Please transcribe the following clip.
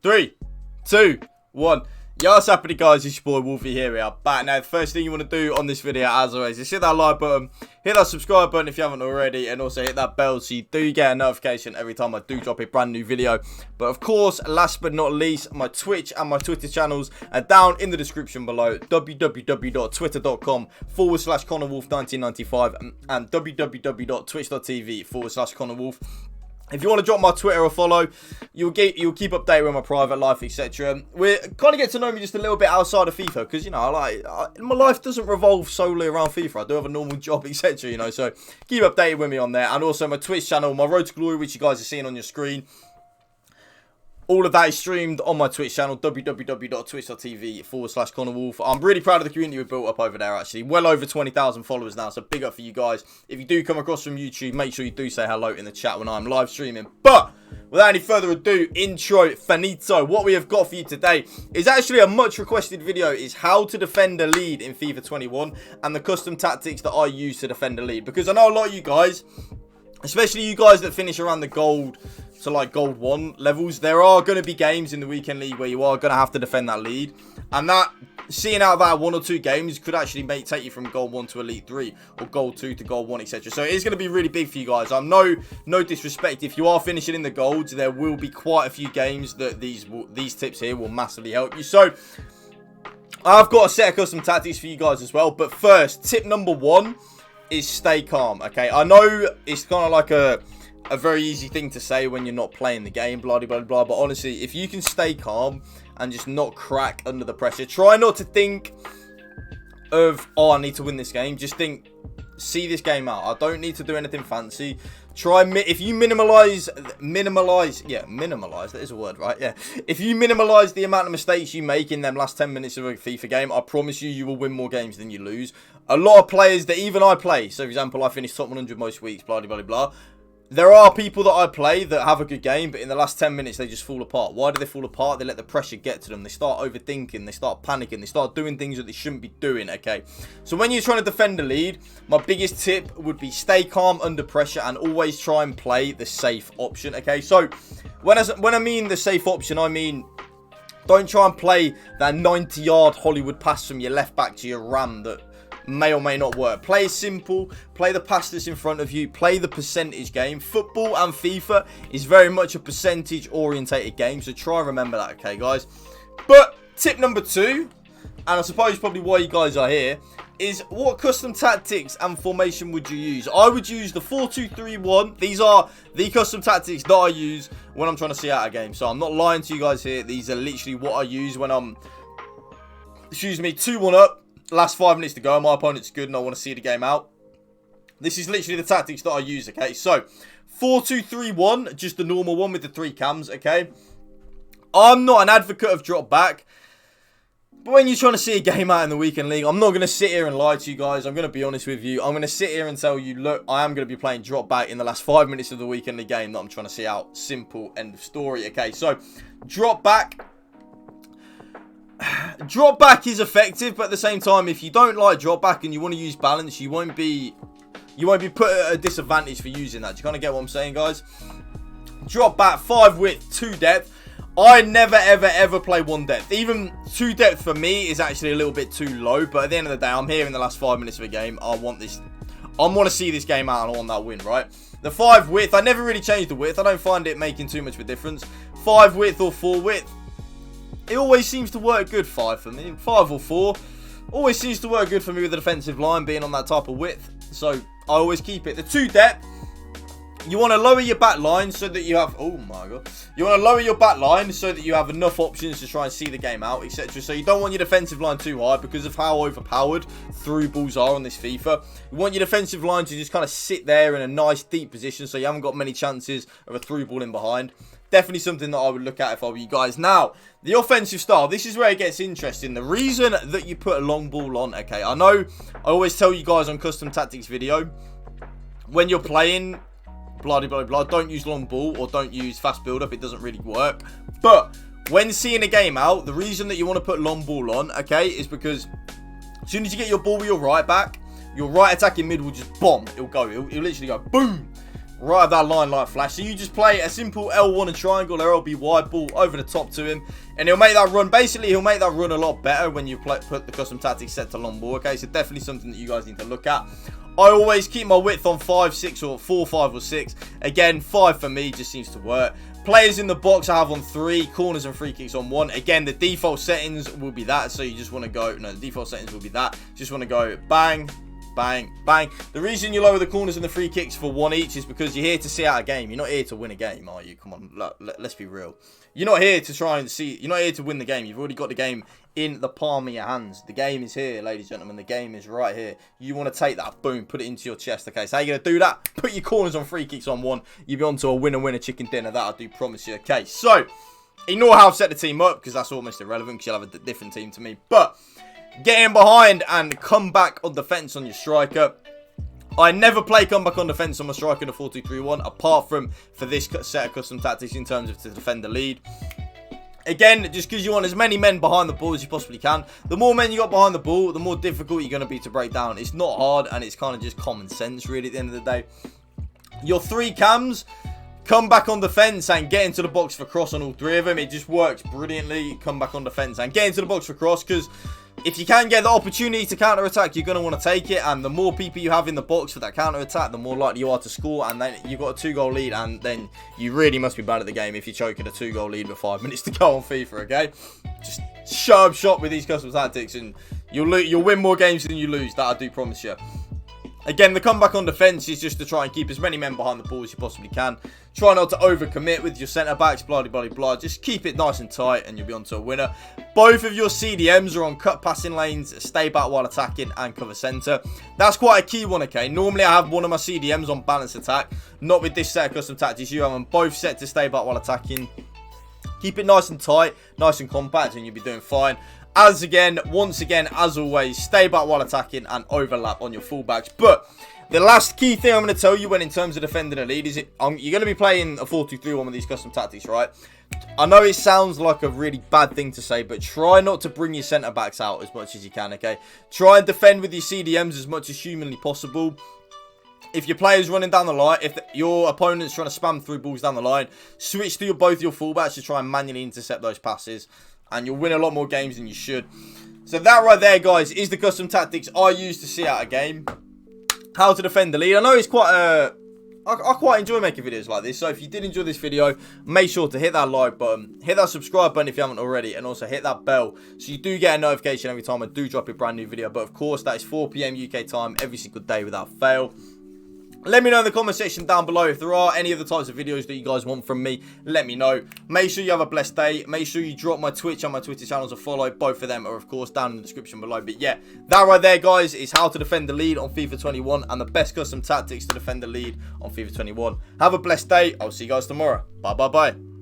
3, 2, 1. Yo, what's happening, guys? It's your boy Wolfie here. We are back. Now, the first thing you want to do on this video, as always, is hit that like button, hit that subscribe button if you haven't already, and also hit that bell so you do get a notification every time I do drop a brand new video. But of course, last but not least, my Twitch and my Twitter channels are down in the description below. www.twitter.com/Connor Woolf 1995 and www.twitch.tv/Connor Woolf. If you want to drop my Twitter or follow, you'll keep updated with my private life, etc. We're kind of get to know me just a little bit outside of FIFA, because you know, my life doesn't revolve solely around FIFA. I do have a normal job, etc. You know, so keep updated with me on there, and also my Twitch channel, my Road to Glory, which you guys are seeing on your screen. All of that is streamed on my Twitch channel, www.twitch.tv/Connor Woolf. I'm really proud of the community we've built up over there, actually. Well over 20,000 followers now, so big up for you guys. If you do come across from YouTube, make sure you do say hello in the chat when I'm live streaming. But without any further ado, intro finito. What we have got for you today is actually a much requested video, is how to defend a lead in FIFA 21 and the custom tactics that I use to defend a lead. Because I know a lot of you guys, especially you guys that finish around the gold to like gold 1 levels, there are going to be games in the weekend league where you are going to have to defend that lead, and that seeing out that 1 or 2 games could actually take you from gold 1 to elite 3 or gold 2 to gold 1, etc. So it is going to be really big for you guys. I'm no disrespect, if you are finishing in the golds, there will be quite a few games that these tips here will massively help you. So I've got a set of custom tactics for you guys as well, but first, tip number 1 is stay calm. Okay, I know it's kind of like a very easy thing to say when you're not playing the game, blah, blah, blah, but honestly, if you can stay calm and just not crack under the pressure, try not to think of, oh, I need to win this game. Just think, see this game out. I don't need to do anything fancy. If you minimize, that is a word, right? Yeah. If you minimize the amount of mistakes you make in them last 10 minutes of a FIFA game, I promise you, you will win more games than you lose. A lot of players that even I play, so for example, I finish top 100 most weeks, blah, blah, blah, blah. There are people that I play that have a good game, but in the last 10 minutes, they just fall apart. Why do they fall apart? They let the pressure get to them. They start overthinking. They start panicking. They start doing things that they shouldn't be doing, okay? So when you're trying to defend a lead, my biggest tip would be stay calm under pressure and always try and play the safe option, okay? So when I mean the safe option, I mean don't try and play that 90-yard Hollywood pass from your left back to your ram that may or may not work. Play simple, play the pass that's in front of you, play the percentage game. Football and FIFA is very much a percentage orientated game, so try and remember that, okay guys? But tip number 2, and I suppose probably why you guys are here, is what custom tactics and formation would you use? I would use the 4-2-3-1. These are the custom tactics that I use when I'm trying to see out a game, so I'm not lying to you guys here. These are literally what I use when I'm, 2-1 up. Last 5 minutes to go, my opponent's good and I want to see the game out. This is literally the tactics that I use, okay? So, 4-2-3-1, just the normal one with the 3 cams, okay? I'm not an advocate of drop back, but when you're trying to see a game out in the weekend league, I'm not going to sit here and lie to you guys. I'm going to be honest with you. I'm going to sit here and tell you, look, I am going to be playing drop back in the last 5 minutes of the weekend league game that I'm trying to see out. Simple, end of story, okay? So, drop back. Drop back is effective, but at the same time, if you don't like drop back and you want to use balance, you won't be put at a disadvantage for using that. Do you kind of get what I'm saying, guys? Drop back, 5 width, 2 depth. I never ever play 1 depth. Even 2 depth for me is actually a little bit too low, but at the end of the day, I'm here in the last 5 minutes of a game. I want to see this game out and I want that win, right? The 5 width, I never really changed the width. I don't find it making too much of a difference. 5 width or 4 width, it always seems to work good. 5 for me. 5 or 4. Always seems to work good for me with the defensive line being on that type of width. So, I always keep it. The 2 depth, you want to lower your back line so that you have... Oh my god. You want to lower your back line so that you have enough options to try and see the game out, etc. So, you don't want your defensive line too high because of how overpowered through balls are on this FIFA. You want your defensive line to just kind of sit there in a nice deep position so you haven't got many chances of a through ball in behind. Definitely something that I would look at if I were you guys. Now, the offensive style. This is where it gets interesting. The reason that you put a long ball on, okay, I know I always tell you guys on custom tactics video, when you're playing, blah, blah, blah, don't use long ball or don't use fast build up. It doesn't really work. But when seeing a game out, the reason that you want to put long ball on, okay, is because as soon as you get your ball with your right back, your right attacking mid will just bomb. It'll go. It'll literally go boom. right of that line like flash. So you just play a simple L1 and triangle or LB wide ball over the top to him, and he'll make that run. Basically, he'll make that run a lot better when you put the custom tactics set to long ball. Okay, so definitely something that you guys need to look at. I always keep my width on 5, 6, or 4, 5, or 6. Again, 5 for me just seems to work. Players in the box I have on 3, corners and free kicks on 1. Again, the default settings will be that, so you just want to go, no, the default settings will be that. Just want to go bang, bang, bang. The reason you lower the corners and the free kicks for 1 each is because you're here to see out a game. You're not here to win a game, are you? Come on, let's be real. You're not here to try and see, you're not here to win the game. You've already got the game in the palm of your hands. The game is here, ladies and gentlemen. The game is right here. You want to take that, boom, put it into your chest. Okay, so how you going to do that? Put your corners on free kicks on 1. You'll be on to a winner chicken dinner. That I do promise you. Okay, so ignore how I've set the team up because that's almost irrelevant because you'll have a different team to me. But get in behind and come back on defense on your striker. I never play comeback on defense on my striker in a 4-2-3-1 apart from for this set of custom tactics in terms of to defend the lead. Again, just because you want as many men behind the ball as you possibly can. The more men you got behind the ball, the more difficult you're going to be to break down. It's not hard, and it's kind of just common sense, really, at the end of the day. Your 3 cams, come back on defense and get into the box for cross on all 3 of them. It just works brilliantly. Come back on defense and get into the box for cross, because if you can get the opportunity to counter-attack, you're going to want to take it. And the more people you have in the box for that counter-attack, the more likely you are to score. And then you've got a 2-goal lead. And then you really must be bad at the game if you're choking a 2-goal lead with 5 minutes to go on FIFA, okay? Just shut up shop with these custom tactics and you'll win more games than you lose. That I do promise you. Again, the comeback on defense is just to try and keep as many men behind the ball as you possibly can. Try not to overcommit with your centre-backs, blah, blah, blah. Just keep it nice and tight and you'll be on to a winner. Both of your CDMs are on cut passing lanes, stay back while attacking, and cover centre. That's quite a key one, okay? Normally, I have one of my CDMs on balance attack. Not with this set of custom tactics. You have them both set to stay back while attacking. Keep it nice and tight, nice and compact, and you'll be doing fine. Once again, as always, stay back while attacking and overlap on your fullbacks. But the last key thing I'm going to tell you when in terms of defending a lead is you're going to be playing a 4-2-3-1 with these custom tactics, right? I know it sounds like a really bad thing to say, but try not to bring your centre-backs out as much as you can, okay? Try and defend with your CDMs as much as humanly possible. If your player's running down the line, if your opponent's trying to spam through balls down the line, switch to both your fullbacks to try and manually intercept those passes. And you'll win a lot more games than you should. So that right there, guys, is the custom tactics I use to see out a game. How to defend the lead. I know it's quite I quite enjoy making videos like this. So if you did enjoy this video, make sure to hit that like button. Hit that subscribe button if you haven't already. And also hit that bell so you do get a notification every time I do drop a brand new video. But of course, that is 4 PM UK time every single day without fail. Let me know in the comment section down below if there are any other types of videos that you guys want from me. Let me know. Make sure you have a blessed day. Make sure you drop my Twitch and my Twitter channels a follow. Both of them are, of course, down in the description below. But yeah, that right there, guys, is how to defend the lead on FIFA 21 and the best custom tactics to defend the lead on FIFA 21. Have a blessed day. I'll see you guys tomorrow. Bye, bye, bye.